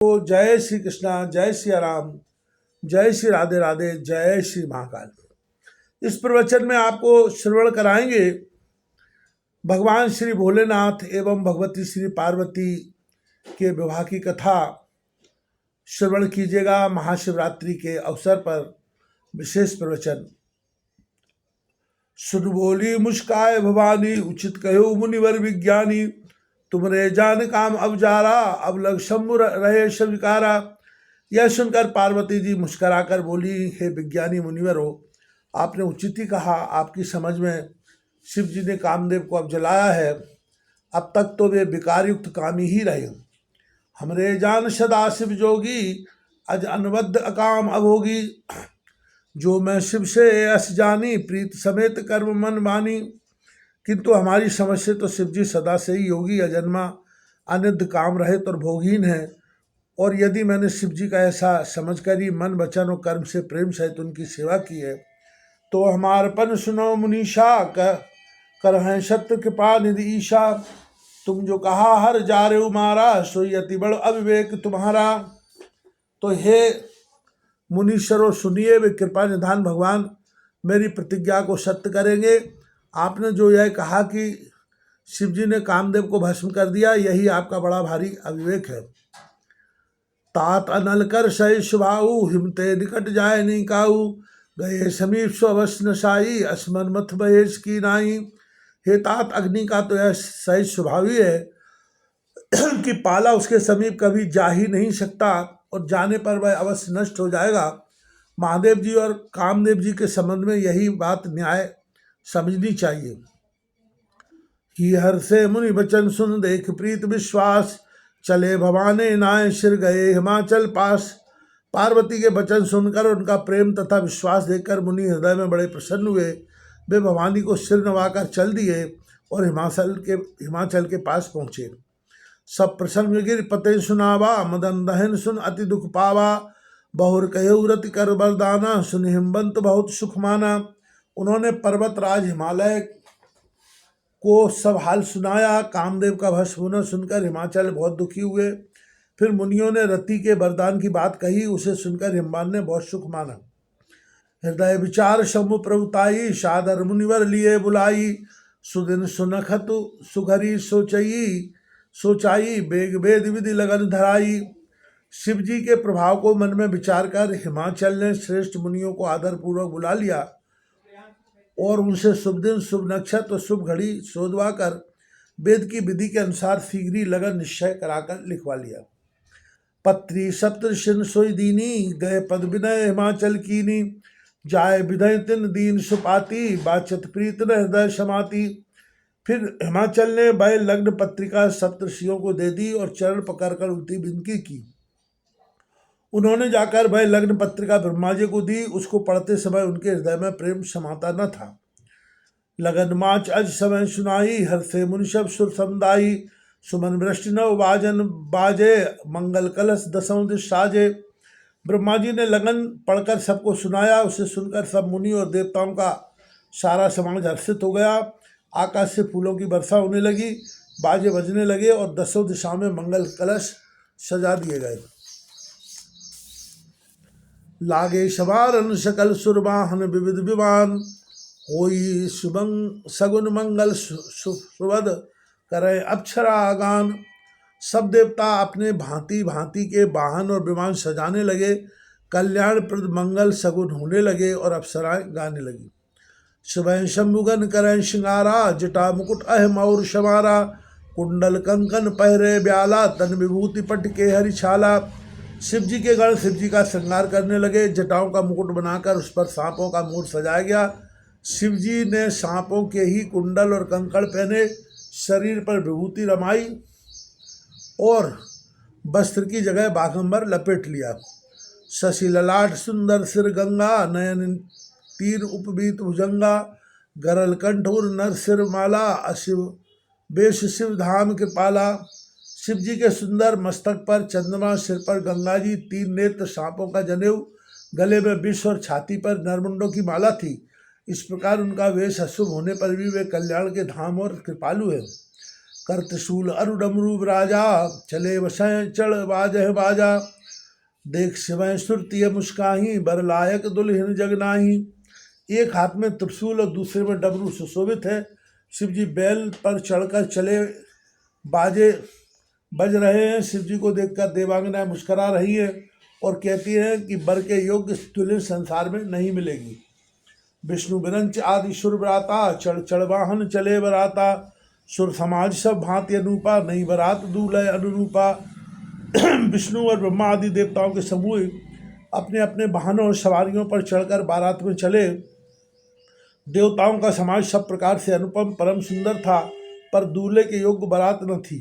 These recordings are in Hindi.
तो जय श्री कृष्णा, जय श्री राम, जय श्री राधे राधे, जय श्री महाकाल। इस प्रवचन में आपको श्रवण कराएंगे भगवान श्री भोलेनाथ एवं भगवती श्री पार्वती के विवाह की कथा। श्रवण कीजिएगा महाशिवरात्रि के अवसर पर विशेष प्रवचन। सुन बोली मुस्काए भवानी, उचित कहो मुनिवर विज्ञानी। तुमरे जान काम अब जारा, अब लग शंभु रहे स्वीकारा। यह सुनकर पार्वती जी मुस्कराकर बोली, हे विज्ञानी मुनिवर हो, आपने उचित ही कहा। आपकी समझ में शिव जी ने कामदेव को अब जलाया है। अब तक तो वे विकारयुक्त कामी ही रहे। हमरे जान सदा शिव जोगी, अज अनबद्ध अकाम अभोगी। जो मैं शिव से अस जानी, प्रीत समेत कर्म मन बानी। किंतु हमारी समझ से तो शिव जी सदा से ही योगी, अजन्मा, अनिद्ध, काम रहित और भोगहीन है। और यदि मैंने शिव जी का ऐसा समझकर ही मन वचन और कर्म से प्रेम सहित उनकी सेवा की है, तो हमारपन सुनो मुनीषा, कर हैं सत्य कृपा निधि ईशा। तुम जो कहा हर जा रे मारा, सोई अति बड़ अविवेक तुम्हारा। तो हे मुनीश्वरों सुनिए, वे कृपा निधान भगवान मेरी प्रतिज्ञा को सत्य करेंगे। आपने जो यह कहा कि शिव जी ने कामदेव को भस्म कर दिया, यही आपका बड़ा भारी अविवेक है। तात अनल कर सही सुभाऊ, हिमते निकट जाए नहीं काऊ। गए समीप सो अवश्य नशाई, असमन मथ महेश की नाई। हे तात, अग्नि का तो यह सही स्वभाव ही है कि पाला उसके समीप कभी जा ही नहीं सकता, और जाने पर वह अवश्य नष्ट हो जाएगा। महादेव जी और कामदेव जी के संबंध में यही बात न्याय समझनी चाहिए। ही हर से मुनि वचन सुन, देख प्रीत विश्वास। चले भवाने नाय, सिर गए हिमाचल पास। पार्वती के वचन सुनकर उनका प्रेम तथा विश्वास देखकर मुनि हृदय में बड़े प्रसन्न हुए। वे भवानी को सिर नवाकर चल दिए और हिमाचल के पास पहुँचे। सब प्रसंग गिर पते सुनावा, मदन दहन सुन अति दुख पावा। बहुर कहो रति कर बरदाना, सुन हिमबंत बहुत सुख माना। उन्होंने पर्वतराज हिमालय को सब हाल सुनाया। कामदेव का भस्म होना सुनकर हिमाचल बहुत दुखी हुए। फिर मुनियों ने रति के वरदान की बात कही, उसे सुनकर हिमवान ने बहुत सुख माना। हृदय विचार शंभु प्रभुताई, सादर मुनिवर लिए बुलाई। सुदिन सुनखत सुघरी सोचाई, बेग वेद विधि लगन धराई। शिव जी के प्रभाव को मन में विचार कर हिमाचल ने श्रेष्ठ मुनियों को आदरपूर्वक बुला लिया और उनसे शुभ दिन, शुभ नक्षत्र और शुभ घड़ी सोधवा कर वेद की विधि के अनुसार शीघ्र ही लगन निश्चय कराकर लिखवा लिया। पत्री सप्तऋषिन सोई दीनी, गए पद विनय हिमाचल कीनी। जाय विधय तिन दीन सुपाती, बाचत प्रीत न हृदय समाती। फिर हिमाचल ने वह लग्न पत्रिका सप्तऋषियों को दे दी और चरण पकड़कर उनकी विनती की। उन्होंने जाकर वह लग्न पत्रिका ब्रह्मा जी को दी। उसको पढ़ते समय उनके हृदय में प्रेम समाता न था। लगन माच अज समय सुनाई, हर से मुनिशब सुर समुदाई। सुमन वृष्टि नव बाजन बाजे, मंगल कलश दसों दिश साजे। ब्रह्मा जी ने लगन पढ़कर सबको सुनाया। उसे सुनकर सब मुनि और देवताओं का सारा समाज हर्षित हो गया। आकाश से फूलों की वर्षा होने लगी, बाजे बजने लगे और दसों दिशाओं में मंगल कलश सजा दिए गए। लागे सवारन सकल सुरवाहन विविध विमान, होई शुभंग सगुन मंगल सुवद, करे अप्सरा गान। सब देवता अपने भांति भांति के वाहन और विमान सजाने लगे। कल्याणप्रद मंगल सगुन होने लगे और अप्सराएं गाने लगी। सुबह शंभुगन करें श्रृंगारा, जटा मुकुट अहम और शमारा। कुंडल कंकन पहरे ब्याला, तन विभूति पट के हरिछाला। शिव जी के गण शिव जी का श्रृंगार करने लगे। जटाओं का मुकुट बनाकर उस पर सांपों का मोर सजाया गया। शिव जी ने सांपों के ही कुंडल और कंकड़ पहने, शरीर पर विभूति रमाई और वस्त्र की जगह बाघंबर लपेट लिया। शशि ललाट सुंदर सिर गंगा, नयन तीर उपबीत भुजंगा। गरल कंठूर नर सिर माला, अशिव बेश शिव धाम कृपाला। शिव जी के सुंदर मस्तक पर चंद्रमा, सिर पर गंगा जी, तीन नेत्र, सांपों का जनेऊ, गले में विष और छाती पर नरमुंडों की माला थी। इस प्रकार उनका वेश अशुभ होने पर भी वे कल्याण के धाम और कृपालु हैं। कर त्रिशूल अरुडमरूप राजा, चले वसय चढ़ बाजह बाजा, देख शिवय सुरती मुस्काही, बर लायक दुल्हन जगनाही। एक हाथ में त्रिशूल और दूसरे में डमरू सुशोभित है। शिव जी बैल पर चढ़कर चले, बाजे बज रहे हैं। शिव जी को देखकर देवांगनाएं मुस्करा रही है और कहती हैं कि बर के योग्य दुल्हन संसार में नहीं मिलेगी। विष्णु विरंच आदि सुर बराता, चढ़ चढ़ वाहन चले बराता, सुर समाज सब भांति अनूपा, नहीं बरात दूल्हे अनुरूपा। विष्णु और ब्रह्मा आदि देवताओं के समूह अपने अपने वाहनों और सवारियों पर चढ़कर बारात में चले। देवताओं का समाज सब प्रकार से अनुपम परम सुंदर था, पर दूल्हे के योग्य बारात न थी।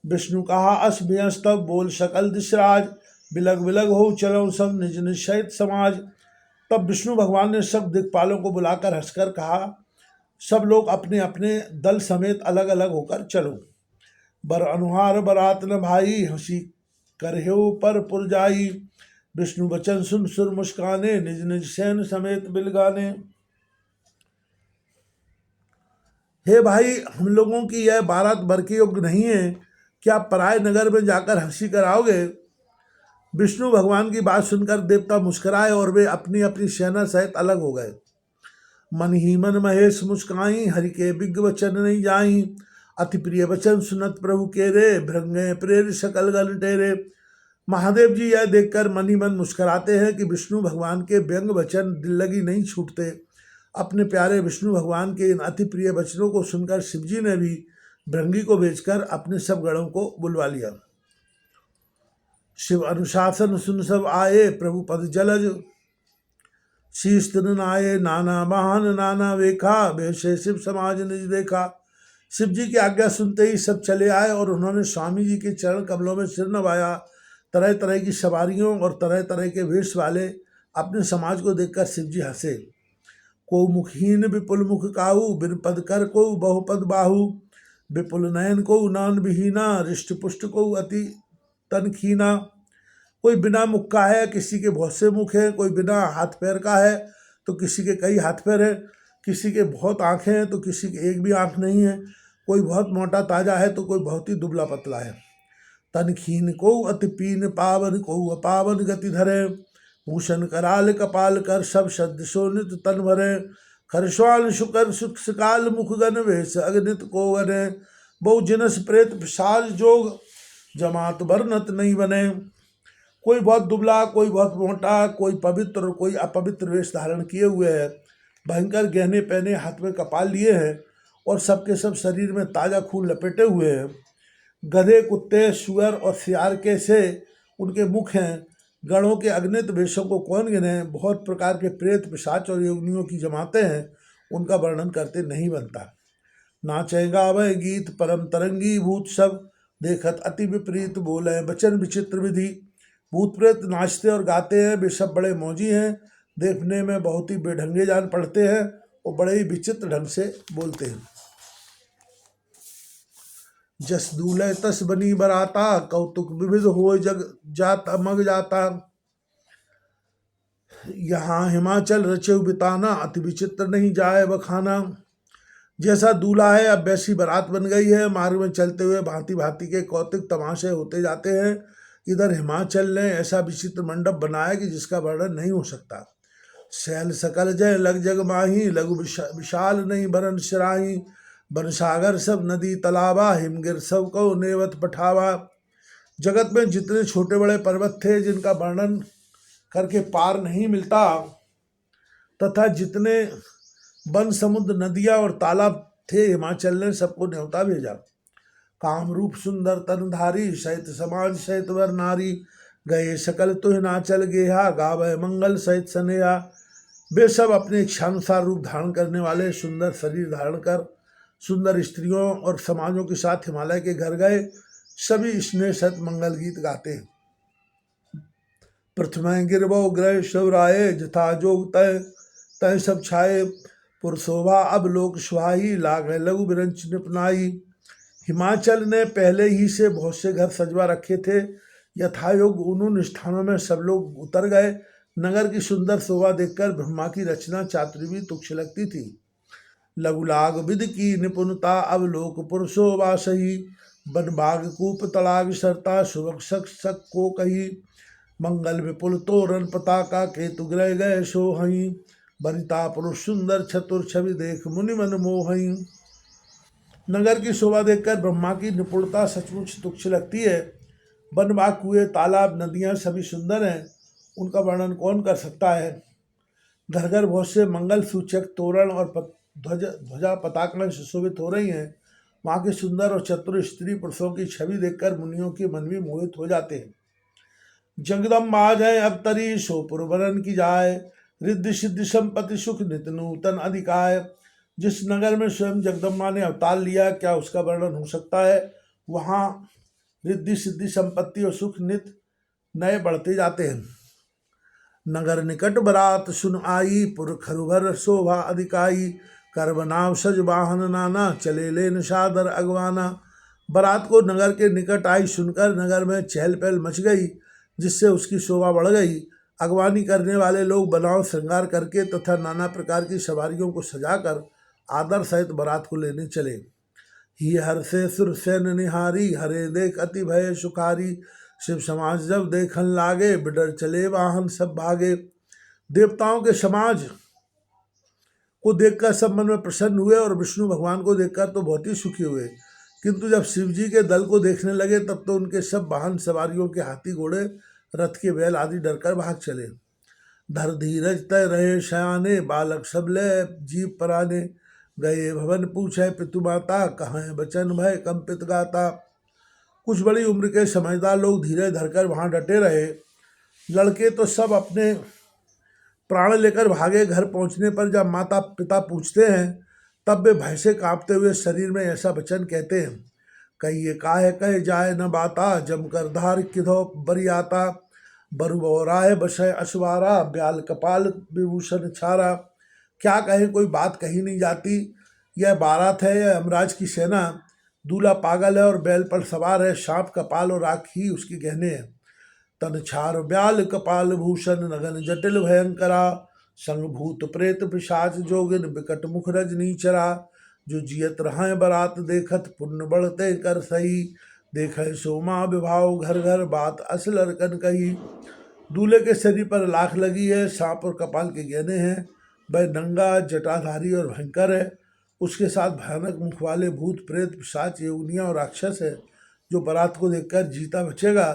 विष्णु कहा अस भयंस तब, बोल सकल दिशराज, बिलग बिलग हो चलो सब निज निश्चित समाज। तब विष्णु भगवान ने सब दिक्पालों को बुलाकर हंसकर कहा, सब लोग अपने अपने दल समेत अलग अलग होकर चलो। बर अनुहार बरात न भाई, हंसी करह्यो पर पुरजाई। विष्णु वचन सुन सुर मुस्काने, निज निज सैन समेत बिलगाने। हे भाई, हम लोगों की यह बारात बर के योग्य नहीं है, क्या पराय नगर में जाकर हंसी कराओगे? विष्णु भगवान की बात सुनकर देवता मुस्कुराए और वे अपनी अपनी सेना सहित अलग हो गए। मन ही मन महेश मुस्काई, हरि के विज्ञ वचन नहीं जाई। अति प्रिय वचन सुनत प्रभु के रे, भृंगे प्रेर सकल गल टेरे। महादेव जी यह देखकर मन ही मन मुस्कुराते हैं कि विष्णु भगवान के व्यंग वचन दिल लगी नहीं छूटते। अपने प्यारे विष्णु भगवान के इन अति प्रिय वचनों को सुनकर शिवजी ने भी भृंगी को भेजकर अपने सब गणों को बुलवा लिया। शिव अनुशासन सुन सब आए, प्रभु पद जलज शीश तिन आए। नाना वाहन नाना वेखा, वैसे शिव समाज निज देखा। शिव जी की आज्ञा सुनते ही सब चले आए और उन्होंने स्वामी जी के चरण कमलों में सिर नवाया। तरह तरह की सवारियों और तरह तरह के वेश वाले अपने समाज को देखकर शिव जी हंसे। को मुखहीन विपुल मुख काहू, बिन पद कर को बहुपद बाहू। विपुल नयन को नान विहीना, रिष्ट पुष्ट को अति तन खीना। कोई बिना मुख का है, किसी के बहुत से मुख हैं। कोई बिना हाथ पैर का है तो किसी के कई हाथ पैर हैं। किसी के बहुत आँखें हैं तो किसी के एक भी आँख नहीं है। कोई बहुत मोटा ताजा है तो कोई बहुत ही दुबला पतला है। तन खीन को अति पीन, पावन को अपावन गति धरे। भूषण कराल कपाल कर, सब सदृशो नित तन भरे। खरस्वाल शुकर सुख सकाल, मुख गन वेश अगनित को गने। बहु जिनस प्रेत पिशाच जोग, जमात वर्णत नहीं बने। कोई बहुत दुबला, कोई बहुत मोटा, कोई पवित्र और कोई अपवित्र वेश धारण किए हुए है। भयंकर गहने पहने, हाथ में कपाल लिए हैं और सबके सब शरीर में ताज़ा खून लपेटे हुए हैं। गधे, कुत्ते, सुअर और सियार के से उनके मुख हैं। गणों के अगणित वेशों को कौन गिने। बहुत प्रकार के प्रेत पिशाच और योगिनियों की जमातें हैं, उनका वर्णन करते नहीं बनता। नाचेगा वह गीत परम तरंगी, भूत सब देखत अति विपरीत बोले वचन विचित्र विधि। भूत प्रेत नाचते और गाते हैं, वे सब बड़े मौजी हैं, देखने में बहुत ही बेढंगे जान पड़ते हैं और बड़े ही विचित्र ढंग से बोलते हैं। जस दूल्हे तस बनी बराता, कौतुक विविध हो जग जाता मग जाता। यहाँ हिमाचल रचे बिताना, अति विचित्र नहीं जाए बखाना। जैसा दूल्हा है अब वैसी बारात बन गई है। मार्ग में चलते हुए भांति भांति के कौतुक तमाशे होते जाते हैं। इधर हिमाचल ने ऐसा विचित्र मंडप बनाया कि जिसका वर्णन नहीं हो सकता। शैल सकल जय लग जग माही, लघु विशाल नहीं बरन सिराही। बन सागर सब नदी तालाबा, हिमगिर सब को नेवत पठावा। जगत में जितने छोटे बड़े पर्वत थे जिनका वर्णन करके पार नहीं मिलता, तथा जितने वन समुद्र नदियाँ और तालाब थे, हिमाचल ने सबको न्योता भेजा। काम रूप सुंदर तनधारी, सहित समाज सहित वर नारी। गए सकल तुह हिमाचल गेहा, गावे मंगल सहित सनेहा। वे सब अपने इच्छानुसार रूप धारण करने वाले सुंदर शरीर धारण कर सुंदर स्त्रियों और समाजों के साथ हिमालय के घर गए। सभी स्नेह सत मंगल गीत गाते। प्रथम गिरबो ग्रह शिवराये, जथा जोग तय तय सब छाए। पुरशोभा अब लोक सुहाई, लाग लघु बिरंच निपनाई। हिमाचल ने पहले ही से बहुत से घर सजवा रखे थे। यथायोग उन स्थानों में सब लोग उतर गए। नगर की सुंदर शोभा देखकर ब्रह्मा की रचना चातुरी भी तुच्छ लगती थी, लघुलाग विधि की निपुणता अवलोक पुरुषो वासही। बन बाग कूप तड़ाग सरता सुबक सक सक को कही। मंगल विपुल तोरण पताका केतु ग्रह गए सोहई। बनिता पुरुष सुंदर चतुर छवि देख मुनि मन मोहई। नगर की शोभा देखकर ब्रह्मा की निपुणता सचमुच तुच्छ लगती है। वन बाग कुएं तालाब नदियां सभी सुंदर हैं, उनका वर्णन कौन कर सकता है। घर घर बहुत से मंगल सूचक तोरण और ध्वजा पताकाएं सुशोभित हो रही हैं। वहाँ की सुंदर और चतुर स्त्री पुरुषों की छवि देखकर मुनियों के मन भी मोहित हो जाते हैं। जगदम्बा जय अवतरी सोपुर वरन की जाय। रिद्धि सिद्धि संपत्ति सुख नित नूतन अधिकाय। जिस नगर में स्वयं जगदम्बा ने अवतार लिया, क्या उसका वर्णन हो सकता है। वहाँ रिद्धि सिद्धि संपत्ति और सुख नित नए बढ़ते जाते हैं। नगर निकट बरात सुन आई पुर खरुभर शोभा अधिकाई। कर बनाव सज वाहन नाना चले ले निषादर अगवाना। बारात को नगर के निकट आई सुनकर नगर में चहल पहल मच गई, जिससे उसकी शोभा बढ़ गई। अगवानी करने वाले लोग बनाव श्रृंगार करके तथा नाना प्रकार की सवारियों को सजाकर आदर सहित बारात को लेने चले। ही हर से सुर सैन निहारी हरे देख अति भय सुखारी। शिव समाज जब देखन लागे बिडर चले वाहन सब भागे। देवताओं के समाज को देखकर सब मन में प्रसन्न हुए और विष्णु भगवान को देखकर तो बहुत ही सुखी हुए, किंतु जब शिव जी के दल को देखने लगे तब तो उनके सब वाहन सवारियों के हाथी घोड़े रथ के बैल आदि डरकर भाग चले। धर धीरज तय रहे शयाने बालक सबले जीव पराने। गए भवन पूछे पितु माता कहाँ बचन भय कंपित गाता। कुछ बड़ी उम्र के समझदार लोग धीरे धरकर वहाँ डटे रहे। लड़के तो सब अपने प्राण लेकर भागे। घर पहुँचने पर जब माता पिता पूछते हैं तब वे भय से कांपते हुए शरीर में ऐसा वचन कहते हैं। कहिए काहे कहे जाए न बाता जमकर धार किधो बरियाता। बरुबोराय बसय अशवारा ब्याल कपाल विभूषण छारा। क्या कहे, कोई बात कही नहीं जाती। यह बारात है, यह यमराज की सेना। दूल्हा पागल है और बैल पर सवार है। सांप कपाल और आँख ही उसके गहने हैं। तन छार ब्याल कपाल भूषण नगन जटिल भयंकरा। संग भूत प्रेत पिशाच जोगिन बिकट मुख रजनीचरा। जो जियत रहा बरात देखत पुण्य बढ़ते कर सही। देखे सोमा विभाव घर घर बात असल अरकन कही। दूल्हे के शरीर पर लाख लगी है, सांप और कपाल के गहने हैं। वह नंगा जटाधारी और भयंकर है। उसके साथ भयानक मुख वाले भूत प्रेत पिशाच योगिनियाँ और राक्षस है। जो बारात को देखकर जीता बचेगा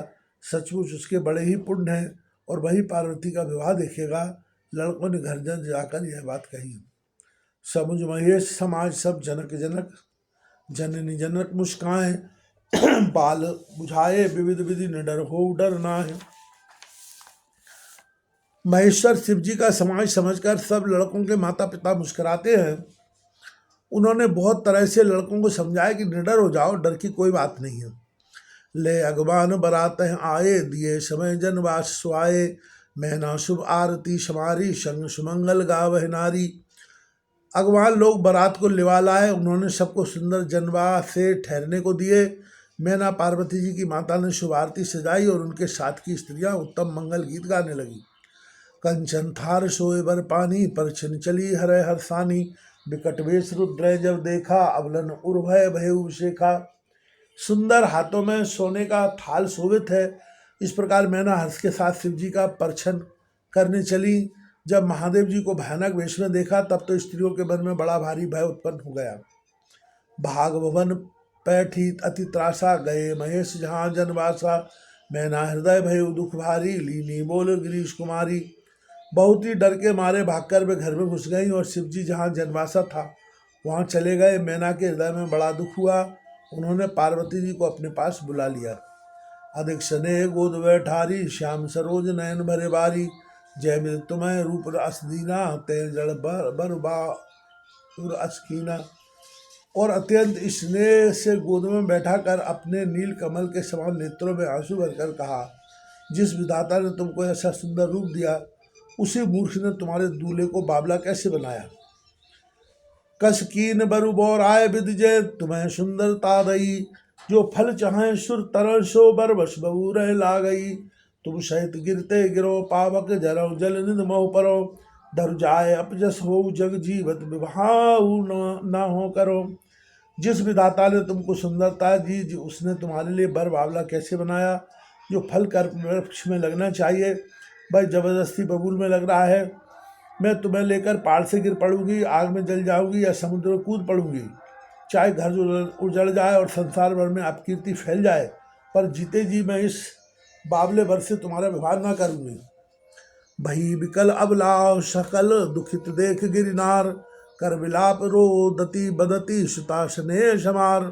सचमुच उसके बड़े ही पुण्य हैं और वही पार्वती का विवाह देखेगा। लड़कों ने घर घर जाकर यह बात कही। समुझ महेश समाज सब जनक जनक जननी जनक मुस्काए। बाल बुझाए विविध विधि निडर हो डर ना है। महेश्वर शिव जी का समाज समझकर सब लड़कों के माता पिता मुस्कुराते हैं। उन्होंने बहुत तरह से लड़कों को समझाया कि निडर हो जाओ, डर की कोई बात नहीं है। ले अगवान बरात आए दिए समय जनवास सुआए। मैना शुभ आरती समारी संग सुमंगल गावह नारी। अगवान लोग बारात को लिवा लाए। उन्होंने सबको सुंदर जनवास से ठहरने को दिए। मैना पार्वती जी की माता ने शुभ आरती सजाई और उनके साथ की स्त्रियां उत्तम मंगल गीत गाने लगी। कंचन थार सोए बर पानी पर छिन चली हरे हरसानी। विकट वेश रुद्र जब देखा अवलन उर्भय भय शेखा। सुंदर हाथों में सोने का थाल शोभित है। इस प्रकार मैना हर्ष के साथ शिव जी का परछन करने चली। जब महादेव जी को भयानक वेश में देखा तब तो स्त्रियों के मन में बड़ा भारी भय उत्पन्न हो गया। भाग भवन पैठी अति त्रासा गए महेश जहाँ जनवासा। मैना हृदय भय दुख भारी लीनी बोल गिरीश कुमारी। बहुत ही डर के मारे भागकर वे घर में घुस गई और शिव जी जहाँ जनवासा था वहाँ चले गए। मैना के हृदय में बड़ा दुख हुआ। उन्होंने पार्वती जी को अपने पास बुला लिया। अधिक स्नेह गोद बैठारी श्याम सरोज नयन भरे बारी। जय मिल तुम्हें रूप रस दीना ते जड़ बर असकीना। और अत्यंत स्नेह से गोद में बैठा कर अपने नील कमल के समान नेत्रों में आंसू भरकर कहा, जिस विधाता ने तुमको ऐसा सुंदर रूप दिया उसी मूर्ख ने तुम्हारे दूल्हे को बाबला कैसे बनाया। कस कीन बरु बोराय विदजय तुम्हें सुंदरता दई। जो फल चाहे सुर तरल सो बर बस बबू रह ला गई। तुम सहित गिरते गिरो पावक जरो जल निध मोह परो। धर जाए अपजस हो जग जीवत विभाऊ न हो करो। जिस विधाता ने तुमको सुंदरता दी जी उसने तुम्हारे लिए बर बावला कैसे बनाया। जो फल कर वृक्ष में लगना चाहिए भाई जबरदस्ती बबूल में लग रहा है। मैं तुम्हें लेकर पहाड़ से गिर पड़ूंगी, आग में जल जाऊंगी या समुद्र में कूद पड़ूंगी। चाहे घर उजड़ जाए और संसार भर में अपकीर्ति फैल जाए, पर जीते जी मैं इस बावले भर से तुम्हारा व्यवहार ना करूंगी। भई विकल अबलाव सकल दुखित देख गिरनार, कर विलाप रोदती बदती सुतासने समार।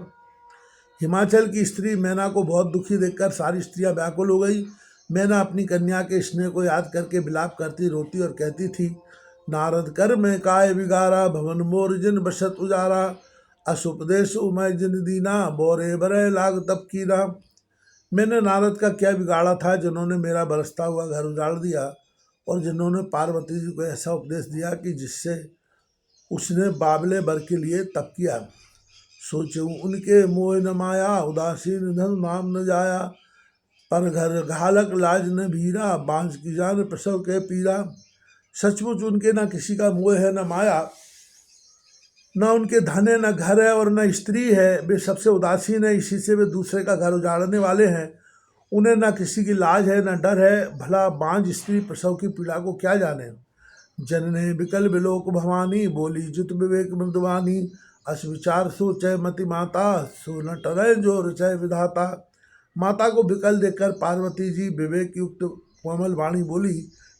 हिमाचल की स्त्री मैना को बहुत दुखी देखकर सारी स्त्रियां व्याकुल हो गई। मैना अपनी कन्या के स्नेह को याद करके विलाप करती रोती और कहती थी, नारद कर मैं काय बिगारा, भवन मोर जिन बसत उजारा। असुपदेश उमय जिन दीना, बोरे बरे लाग तप कीना। मैंने नारद का क्या बिगाड़ा था जिन्होंने मेरा बरसता हुआ घर उजाड़ दिया, और जिन्होंने पार्वती जी को ऐसा उपदेश दिया कि जिससे उसने बाबले बर के लिए तप किया। सोचूं उनके मोह न माया, उदासीन धन नाम न जाया। पर घर घालक लाज न भीरा, बांझ की जान प्रसव के पीरा। सचमुच उनके न किसी का मोह है न माया, न उनके धन है न घर है और न स्त्री है। वे सबसे उदासीन है, इसी से वे दूसरे का घर उजाड़ने वाले हैं। उन्हें न किसी की लाज है न डर है, भला बांझ स्त्री प्रसव की पीड़ा को क्या जाने। जनने विकल विलोक भवानी, बोली जित विवेक मृदवानी। अस विचार सोचय मति माता, सो न टरय जो रचय विधाता। माता को विकल देखकर पार्वती जी विवेक युक्त कोमल वाणी बोली,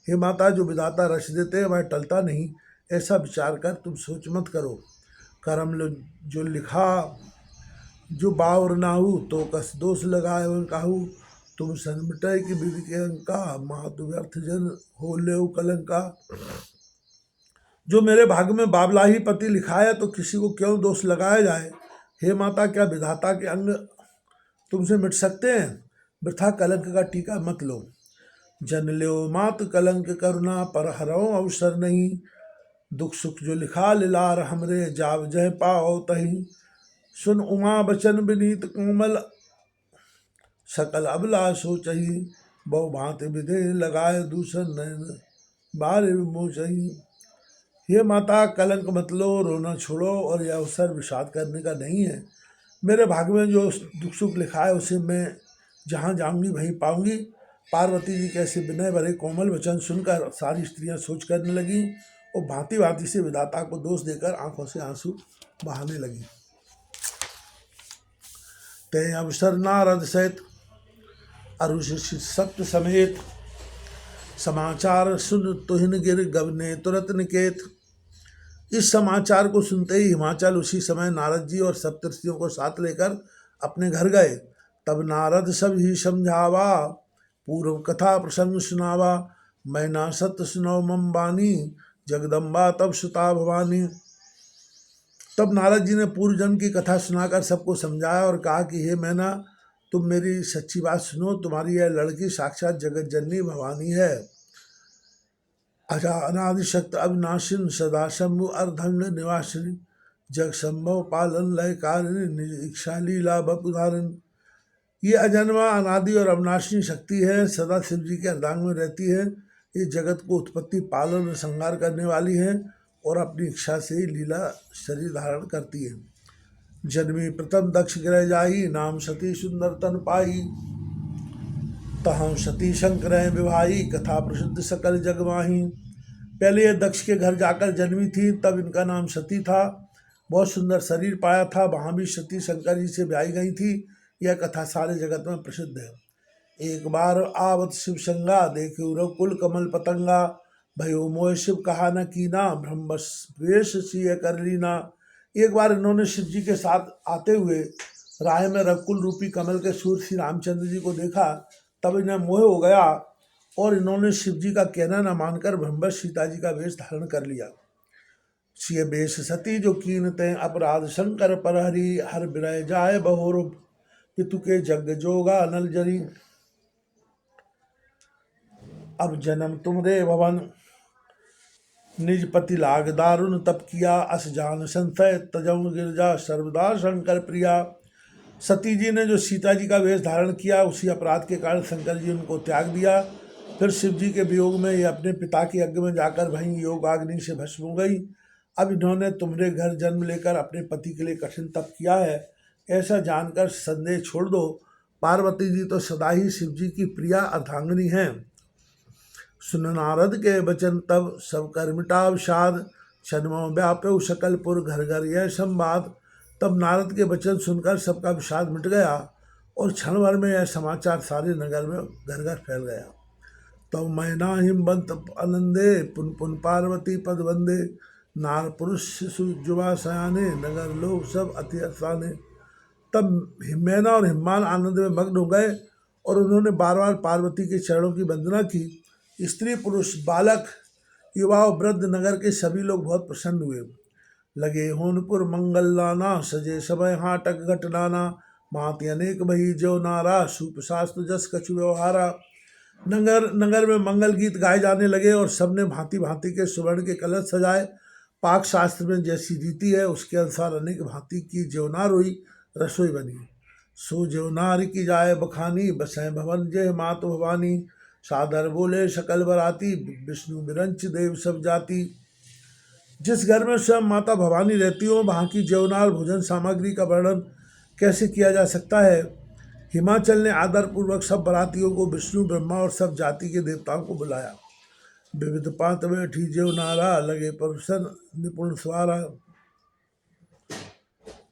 हे माता, जो विधाता रच देते हैं वह टलता नहीं, ऐसा विचार कर तुम सोच मत करो। कर्म जो लिखा जो बावर नाहू, तो कस दोष लगाए और काहू। तुम सन्मिटय की विधि के अंका, मातु व्यर्थ जन हो ले कलंका। जो मेरे भाग्य में बाबला ही पति लिखा है तो किसी को क्यों दोष लगाया जाए। हे माता, क्या विधाता के अंग तुमसे मिट सकते हैं। वृथा कलंक का टीका मत लो। जन लो मात कलंक करुणा, पर हरो अवसर नहीं। दुख सुख जो लिखा लिलार हमरे, जाव जह पाओ तही। सुन उमा बचन विनीत कोमल, सकल अभिलाष हो चही। बहु भांति विधे लगाए दूसर नयन, बारे मोचही। हे माता, कलंक मत लो, रोना छोड़ो, और यह अवसर विषाद करने का नहीं है। मेरे भाग्य में जो दुख सुख लिखा है उसे मैं जहाँ जाऊंगी वहीं पाऊंगी। पार्वती जी कैसे विनय भरे कोमल वचन सुनकर सारी स्त्रियां सोच करने लगी और भांति भांति से विधाता को दोष देकर आंखों से आंसू बहाने लगी। तय अवसर नारद सहित अरुषि सप्त समेत, समाचार सुन तुहिन गिर गवने तुरंत निकेत। इस समाचार को सुनते ही हिमाचल उसी समय नारद जी और सप्तर्षियों को साथ लेकर अपने घर गए। तब नारद सब ही समझावा, पूर्व कथा प्रसंग सुनावा। मैना सत्य सुनो मम्बानी, जगदम्बा तब सुता भवानी। तब नारद जी ने पूर्व जन्म की कथा सुनाकर सबको समझाया और कहा कि हे मैना, तुम मेरी सच्ची बात सुनो। तुम्हारी यह लड़की साक्षात जगत जननी भवानी है। अजा अनादिशक्त अविनाशिन, सदा शंभु अर्धंड निवासिनी। जग संभव पालन लय कारिणी, निज इच्छा लीला बपुधारण। ये अजन्मा अनादि और अविनाशी शक्ति है, सदा शिव जी के अर्धांग में रहती है। ये जगत को उत्पत्ति पालन और संहार करने वाली है और अपनी इच्छा से ही लीला शरीर धारण करती है। जन्मी प्रथम दक्ष ग्रह जाही, नाम सती सुंदर तन पाई। तहं सती शंकर विवाही, कथा प्रसिद्ध सकल जग माही। पहले ये दक्ष के घर जाकर जन्मी थी, तब इनका नाम सती था। बहुत सुंदर शरीर पाया था, वहाँ भी सती शंकर जी से ब्याही गई थी। यह कथा सारे जगत में प्रसिद्ध है। एक बार आवत शिव संगा, देखे रघुकुल कमल पतंगा। भयो मोह शिव कहा न कीना, ब्रह्मस वेश सिय कर लीना। एक बार इन्होंने शिव जी के साथ आते हुए राह में रघुकुल रूपी कमल के सूर्य श्री रामचंद्र जी को देखा। तब इन्हें मोह हो गया और इन्होंने शिव जी का कहना न मानकर ब्रह्मस सीता जी का वेश धारण कर लिया। सिय वेश सती जो कीनते अपराध, शंकर पर हरि हर विरह जाए बहोर। पितु के जग जोगा अनल जरी, अब जन्म तुमरे भवन। निज पति लाग दारुण तप किया, अस जान संशय तजौन गिरजा, सर्वदा शंकर प्रिया। सती जी ने जो सीता जी का वेश धारण किया, उसी अपराध के कारण शंकर जी उनको त्याग दिया फिर शिव जी के वियोग में ये अपने पिता की यज्ञ में जाकर वहीं योगाग्नि से भस्म हो गई। अब इन्होंने तुम्हारे घर जन्म लेकर अपने पति के लिए कठिन तप किया है, ऐसा जानकर संदेह छोड़ दो। पार्वती जी तो सदा ही शिव जी की प्रिया अर्धांगिनी हैं। सुन नारद के वचन तब सब कर मिटा विषाद, क्षणों व्यापे सकलपुर घर घर यह संवाद। तब नारद के वचन सुनकर सबका विषाद मिट गया और क्षण भर में यह समाचार सारे नगर में घर घर फैल गया। तब मैना हिमवंत आनंदे पुन पुन पार्वती पद वंदे, नार पुरुष शिशु युवा सयाने नगर लोग सब अति असाने। तब मैना और हिम्मान आनंद में मग्न हो गए और उन्होंने बार बार पार्वती के चरणों की वंदना की। स्त्री पुरुष बालक युवा और वृद्ध नगर के सभी लोग बहुत प्रसन्न हुए। लगे होनपुर मंगल लाना, सजे समय हाटक घटनाना, भांति अनेक बही जो नारा, सूप शास्त्र जस कछु व्यवहारा। नगर में मंगल गीत गाए जाने लगे और सबने भांति भांति के सुवर्ण के कलश सजाए। पाक शास्त्र में जैसी रीति है उसके अनुसार अनेक भांति की ज्योनार हुई रसोई बनी। सो ज्योनार की जाए बखानी, बसै भवन जय मात भवानी। सादर बोले सकल बराती, विष्णु बिरंच देव सब जाति। जिस घर में स्वयं माता भवानी रहती हो वहाँ की ज्योनार भोजन सामग्री का वर्णन कैसे किया जा सकता है। हिमाचल ने आदरपूर्वक सब बरातियों को विष्णु ब्रह्मा और सब जाति के देवताओं को बुलाया। विविध पात बैठी ज्योनारा, लगे प्रसन्न निपुण स्वारा।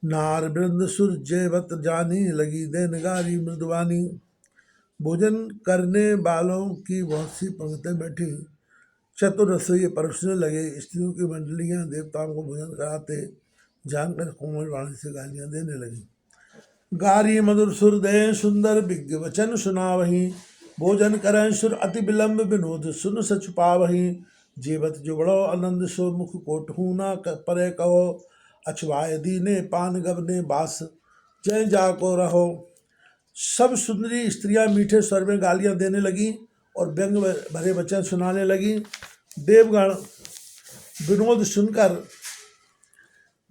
नार वृंद सुर जयवत जानी, लगी देनगारी मृदुवानी। भोजन करने वालों की बहुत सी पंक्तियां बैठी, चतुर रसोई परोसने लगे। स्त्रियों की मंडलियां देवताओं को भोजन कराते जानकर कोमल वाणी से गालियां देने लगी। गारी मधुर सुर दे सुंदर विज्ञ वचन सुना वही, भोजन करें सुर अति विलंब विनोद सुन सच पावही। जीवत जुबड़ो आनंद सो मुख कोटहू न परे कहो, अछवाय दीने पान गबने बास जय जाको रहो। सब सुंदरी स्त्रियां मीठे स्वर में गालियां देने लगी और व्यंग भरे वचन सुनाने लगी। देवगण विनोद सुनकर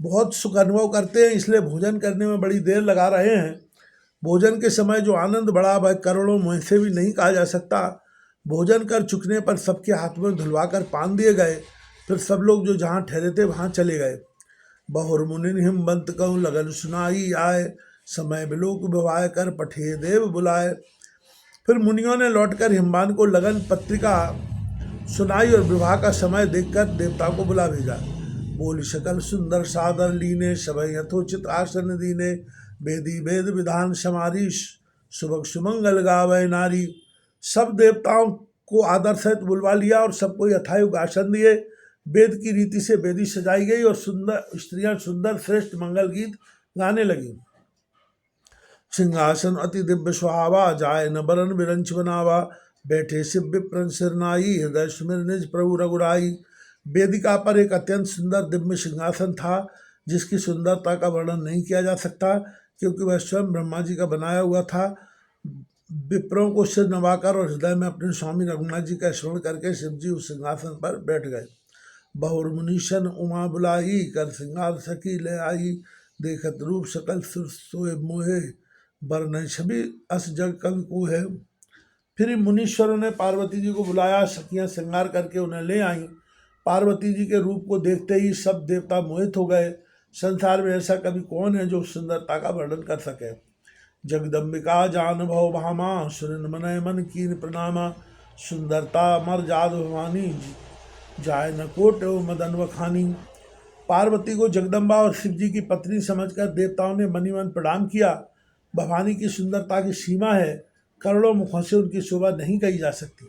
बहुत सुख अनुभव करते हैं, इसलिए भोजन करने में बड़ी देर लगा रहे हैं। भोजन के समय जो आनंद बढ़ा वह करोड़ों मुँह से भी नहीं कहा जा सकता। भोजन कर चुकने पर सबके हाथ में धुलवा कर पान दिए गए। फिर सब लोग जो जहाँ ठहरे थे वहाँ चले गए। बहुर मुनि हिमवंत कहूँ लगन सुनाई आए, समय बिलोक विवाह कर पठे देव बुलाए। फिर मुनियों ने लौटकर हिमवान को लगन पत्रिका सुनाई और विवाह का समय देखकर देवताओं को बुला भेजा। बोली सकल सुंदर सादर लीने, सभय यथोचित आसन दीने। वेदी वेद विधान समारीश, सुबह सुमंगल गावै नारी। सब देवताओं को आदर सहित बुलवा लिया और सबको यथायुग आसन दिए। वेद की रीति से वेदी सजाई गई और सुंदर स्त्रियां सुंदर श्रेष्ठ मंगल गीत गाने लगी। सिंहासन अति दिव्य सुहावा, जाय न बरन बिरंच बनावा। बैठे शिव विप्रन सिरनाई, हृदय सुमिर निज प्रभु रघुराई। वेदिका पर एक अत्यंत सुंदर दिव्य सिंहासन था जिसकी सुंदरता का वर्णन नहीं किया जा सकता, क्योंकि वह स्वयं ब्रह्मा जी का बनाया हुआ था। विप्रों को सिर नवाकर और हृदय में अपने स्वामी रघुनाथ जी का स्मरण करके शिव जी उस सिंहासन पर बैठ गए। बहुर मुनीशन उमा बुलाई, कर सिंगार सखी ले आई। देखत रूप सकल सुर सोए मोहे, बरन छवि अस जग कवि को है। फिर मुनीश्वरों ने पार्वती जी को बुलाया, सखियां श्रृंगार करके उन्हें ले आईं। पार्वती जी के रूप को देखते ही सब देवता मोहित हो गए। संसार में ऐसा कभी कौन है जो सुंदरता का वर्णन कर सके। जगदम्बिका जान भव भामा, सुरन मनय मन कीन प्रणामा। सुंदरता मर जाद भवानी, जाय न कोट मदन वखानी। पार्वती को जगदम्बा और शिव जी की पत्नी समझकर देवताओं ने मनी मन प्रणाम किया। भवानी की सुंदरता की सीमा है, करोड़ों मुखों से उनकी शोभा नहीं कही जा सकती।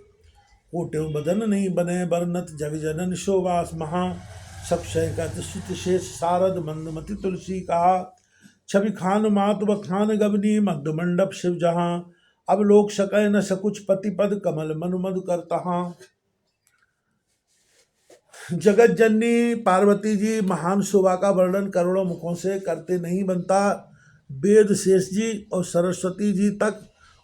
कोटेव बदन नहीं बने बरनत, जग जनन शोभास महा। सब सहकत सुत शेष सारद, मंदमति तुलसी कहा। छवि खान मात व खान गबनी, मध्य मंडप शिव जहाँ। अब लोक सकै न सकुच पति पद, कमल मनु मधु करतहा। जगत जननी पार्वती जी महान शोभा का वर्णन करोड़ों मुखों से करते नहीं बनता। वेद शेष जी और सरस्वती जी तक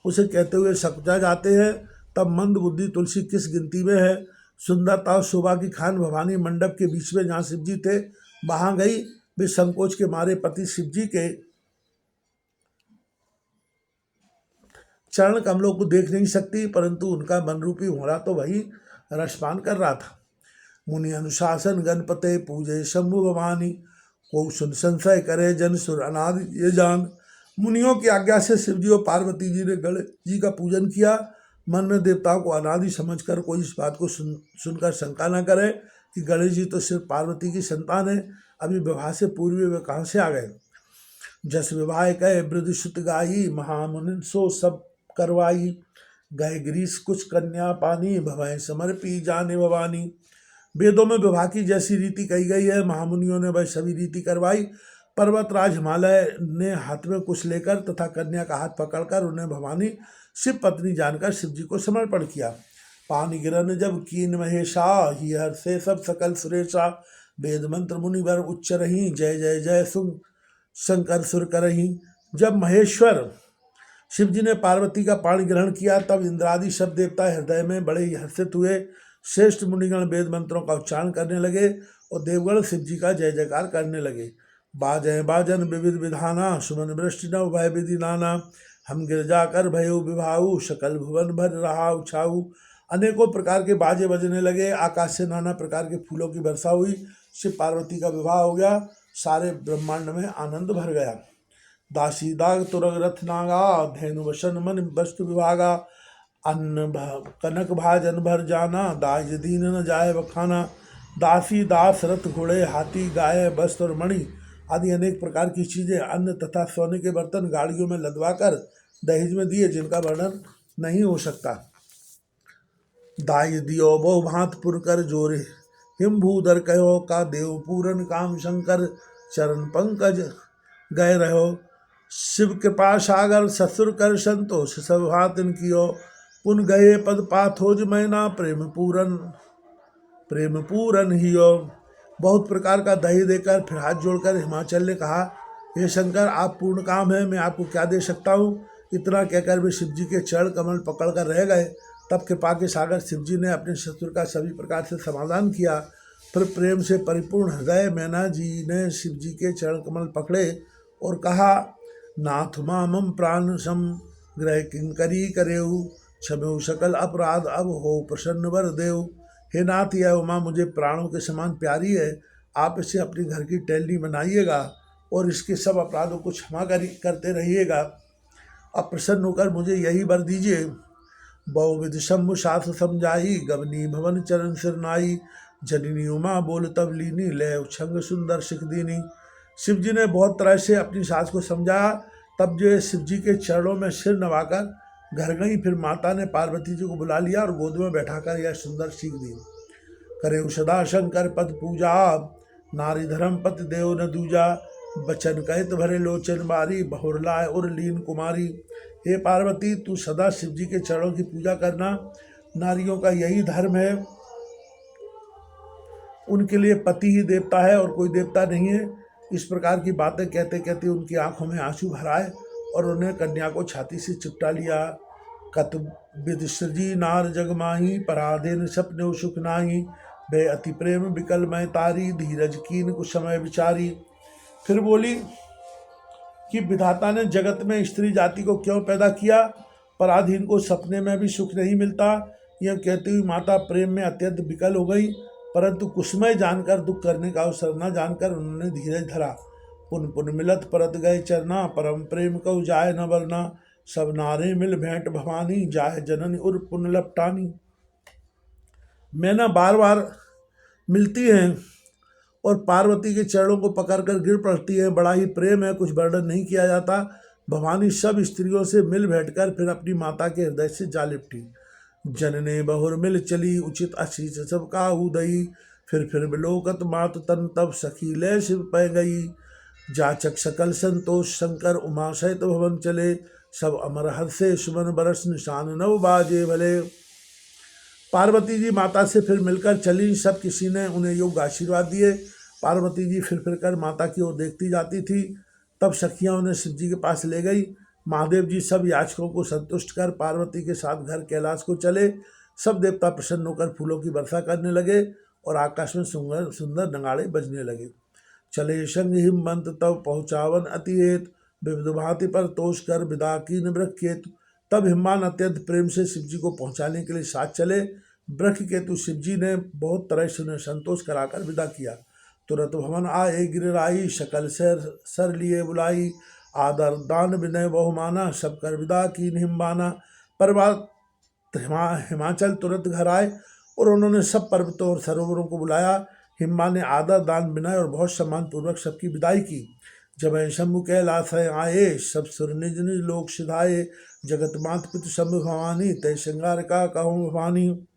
उसे कहते हुए सकुचा जाते हैं, तब मंद बुद्धि तुलसी किस गिनती में है। सुंदरता और शोभा की खान भवानी मंडप के बीच में जहाँ शिव जी थे वहाँ गई। वे संकोच के मारे पति शिव जी के चरण कमलों को देख नहीं सकती, परंतु उनका मन रूपी घोड़ा तो वही रसपान कर रहा था। मुनि अनुशासन गणपते पूजे शंभु भवानी, को सुन संशय करे जन सुर अनादि ये जान। मुनियों की आज्ञा से शिव जी और पार्वती जी ने गणेश जी का पूजन किया। मन में देवताओं को अनादि समझकर कोई इस बात को सुनकर शंका न करे कि गणेश जी तो सिर्फ पार्वती की संतान है, अभी विवाह से पूर्व वे कहाँ से आ गए। जस विवाह कहे वृद्ध सुत गाई, महामुनि सो सब करवाई। गए ग्रीस कुछ कन्या पानी, भवै समर्पी जाने भवानी। वेदों में विवाह की जैसी रीति कही गई है, महामुनियों ने वह सभी रीति करवाई। पर्वतराज हिमालय ने हाथ में कुछ लेकर तथा कन्या का हाथ पकड़कर उन्हें भवानी शिव पत्नी जानकर शिव जी को समर्पण किया। पानी गिरन जब कीन महेशा, ही हर से सब सकल सुरेशा। वेद मंत्र मुनिवर उच्च रही, जय जय जय सुन शंकर सुर करही। जब महेश्वर शिव जी ने पार्वती का पाणी ग्रहण किया, तब इंद्रादि सब देवता हृदय में बड़े ही हर्षित हुए। श्रेष्ठ मुनिगण वेद मंत्रों का उच्चारण करने लगे और देवगण शिव जी का जय जयकार करने लगे। बाजय बाजन विविध विधाना, सुमन वृष्टि नव भय विधि नाना। हम गिरजा कर भयो विभाऊ, सकल भुवन भर रहा उछाऊ। अनेकों प्रकार के बाजे बजने लगे, आकाश से नाना प्रकार के फूलों की वर्षा हुई। शिव पार्वती का विवाह हो गया, सारे ब्रह्मांड में आनंद भर गया। दासी दाग तुरग रथ नागा, धेनु वसन मन वस्तु विभागा। अन्न कनक भाजन भर जाना, दाज दीन न जाए बखाना। दासी दास रथ घोड़े हाथी गाय वस्त्र और मणि आदि अनेक प्रकार की चीजें, अन्न तथा सोने के बर्तन गाड़ियों में लदवाकर दहेज में दिए, जिनका वर्णन नहीं हो सकता। दाय दियो बहु भांत पुर कर जोरे, हिम भूधर कहो का देव पूरन काम शंकर। चरण पंकज गए रहो, शिव कृपा सागर ससुर कर संतोष सब हाथन कियो। पुन गए पद पाथोज मैना, प्रेम पूरन हियो। बहुत प्रकार का दही देकर फिर हाथ जोड़कर हिमाचल ने कहा, हे शंकर, आप पूर्ण काम है, मैं आपको क्या दे सकता हूँ। इतना कहकर वे शिव जी के चरण कमल पकड़कर रह गए। तब कृपा के सागर शिव जी ने अपने शत्रु का सभी प्रकार से समाधान किया। फिर प्रेम से परिपूर्ण हृदय मैना जी ने शिव जी के चरण कमल पकड़े और कहा, नाथ मामम प्राण सम ग्रह किंकरी करेऊ। क्षमेऊ सकल अपराध अब हो प्रसन्न वर देव। हे नाथ, यह उमा मुझे प्राणों के समान प्यारी है, आप इसे अपने घर की टहलनी बनाइएगा और इसके सब अपराधों को क्षमा करते रहिएगा। अब प्रसन्न होकर मुझे यही वर दीजिए। बहुविध शंभु शास्त्र समझाई, गवनी भवन चरण सिरनाई। जननी उमा बोल तब लीनी, ले उछंग सुंदर सिख दीनी। शिव जी ने बहुत तरह से अपनी सास को समझाया। तब जो शिव जी के चरणों में सिर नवाकर घर गई। फिर माता ने पार्वती जी को बुला लिया और गोद में बैठाकर यह सुंदर सीख दी। करे सदा शंकर पद पूजा, नारी धर्म पति देव न दूजा। बचन कहत भरे लोचन बारी, बहुर लाए और लीन कुमारी। हे पार्वती, तू सदा शिव जी के चरणों की पूजा करना, नारियों का यही धर्म है। उनके लिए पति ही देवता है और कोई देवता नहीं है। इस प्रकार की बातें कहते कहते उनकी आंखों में आंसू भर आए और उन्हें कन्या को छाती से चिपटा लिया। कत विद सृजी नार जगमाही, पराधीन सपने सुख नाही। बे अति प्रेम विकल मैं तारी, धीरज कीन कुछ समय विचारी। फिर बोली कि विधाता ने जगत में स्त्री जाति को क्यों पैदा किया, पराधीन को सपने में भी सुख नहीं मिलता। यह कहती हुई माता प्रेम में अत्यंत विकल हो गई, परंतु कुसमय जानकर दुख करने का अवसर न जानकर उन्होंने धीरज धरा। पुन पुन मिलत परत गए चरना, परम प्रेम कऊ जाय न वरना। सब नारे मिल भेंट भवानी, जाय जननी उर पुन लपटानी। मैना बार बार मिलती हैं और पार्वती के चरणों को पकड़कर गिर पड़ती है। बड़ा ही प्रेम है, कुछ वर्णन नहीं किया जाता। भवानी सब स्त्रियों से मिल बैठकर फिर अपनी माता के हृदय से जा लिपटी। जनने बहुर मिल चली, उचित आशीष सब का उदयी। फिर बिलोकत मात तन तब, सखी ले शिव पै गई। जाचक सकल संतोष शंकर, उमा सहित भवन चले। सब अमर हर्षे सुमन बरस, निशान नव बाजे भले। पार्वती जी माता से फिर मिलकर चली। सब किसी ने उन्हें योग्य आशीर्वाद दिए। पार्वती जी फिर कर माता की ओर देखती जाती थी। तब सखियां उन्हें शिव जी के पास ले गई। महादेव जी सब याचकों को संतुष्ट कर पार्वती के साथ घर कैलाश को चले। सब देवता प्रसन्न होकर फूलों की वर्षा करने लगे और आकाश में सुंदर सुंदर नगाड़े बजने लगे। चले संग हिमंत तब पहुँचावन अतिहेत, विविध भांति पर तोष कर विदा कीन वृक्षेत। तब हिमवान अत्यंत प्रेम से शिव जी को पहुंचाने के लिए साथ चले। बृहकेतु शिव जी ने बहुत तरह से उन्हें संतोष कराकर विदा किया। तुरंत भवन आए गिरिराई, सकल सर लिए बुलाई, आदर दान विनय बहुमाना, सब कर विदा की हिमवाना। पर्वत हिमाचल तुरंत घर आए और उन्होंने सब पर्वतों और सरोवरों को बुलाया। हिमवान ने आदर दान विनय और बहुत सम्मान पूर्वक सबकी विदाई की। जब शंभु कैलाश आए, सब सुर निज निज लोक सिधाए, जगत मात पितु शंभु भवानी, तय श्रृंगार का कहूँ भवानी।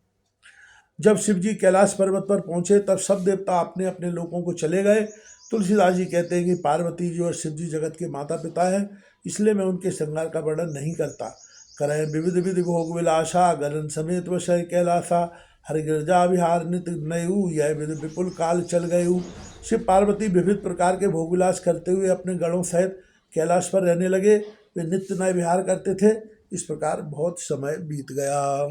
जब शिव जी कैलाश पर्वत पर पहुंचे तब सब देवता अपने अपने लोकों को चले गए। तुलसीदास जी कहते हैं कि पार्वती जी और शिव जी जगत के माता पिता हैं, इसलिए मैं उनके श्रृंगार का वर्णन नहीं करता। करें विविध विधि भोग विलासा, गगन समेत वशय कैलासा, हर गिरजा विहार नित नयु, यह विधि विपुल काल चल गयु। शिव पार्वती विविध प्रकार के भोग विलास करते हुए अपने गणों सहित कैलाश पर रहने लगे। वे नित्य नए विहार करते थे। इस प्रकार बहुत समय बीत गया।